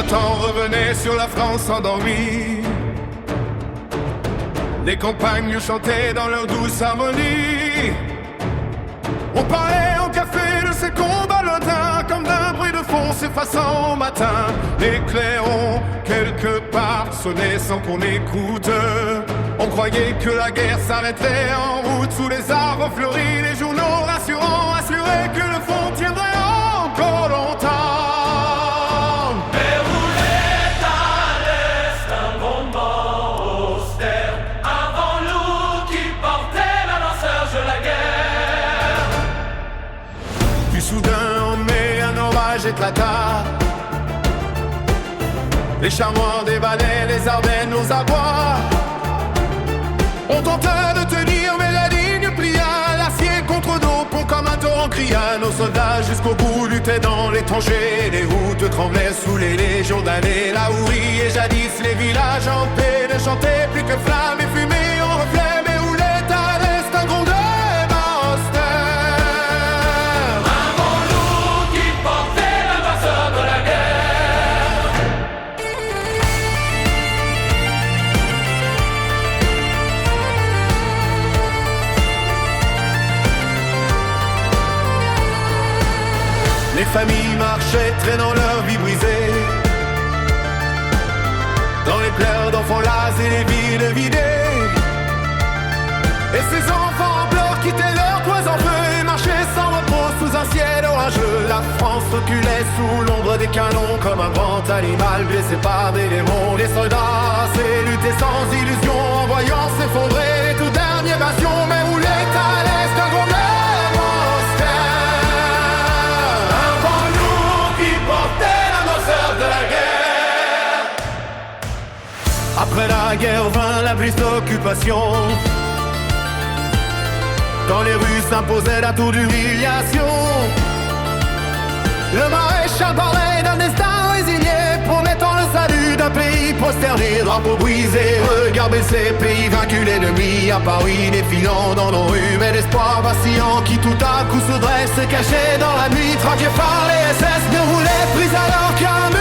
temps revenait sur la France endormie. Les campagnes chantaient dans leur douce harmonie. On parlait au café de ces combats lointains, comme d'un bruit de fond s'effaçant au matin. Les clairons, quelque part, sonnaient sans qu'on écoute. On croyait que la guerre s'arrêterait en route sous les arbres fleuris. Les journaux rassurants assuraient que le front tiendrait encore longtemps. Mais roulait à l'est un grondement austère avant nous qui portait l'annonceur de la guerre. Puis soudain en mai un orage éclata. Les chamois dévalaient les Ardennes aux abois. On tenta de tenir mais la ligne plia. L'acier contre nos ponts comme un torrent cria. Nos soldats jusqu'au bout luttaient dans les tranchées. Les routes tremblaient sous les légions d'années. Là où riaient jadis les villages en paix ne chantaient plus que flammes et fumée en reflet. Mais où l'est à l'est un grondement austère. Avant nous qui portait l'annonceur de la guerre. Les familles marchaient, traînant leur vie brisée, dans les pleurs d'enfants las et les villes vidées. Et ces enfants en pleurs quittaient leurs toits en feu et marchaient sans repos sous un ciel orageux. La France reculait sous l'ombre des canons comme un grand animal blessé par des démons. Les soldats assez luttaient sans illusion en voyant s'effondrer les tout derniers bastions. Mais où l'est à l'est un grondement austère. Avant nous qui portait l'annonceur de la guerre. Après la guerre vint la triste occupation. Quand les rues s'imposaient la tour d'humiliation, le maréchal parlait d'un destin résigné, promettant le salut d'un pays prosterné. Drapeau brisé, regard baissé, pays vaincu, l'ennemi apparu défilant dans nos rues. Mais l'espoir vacillant qui tout à coup se dresse, se cachait dans la nuit, traqué par les SS, ne roulait pris alors qu'un mur.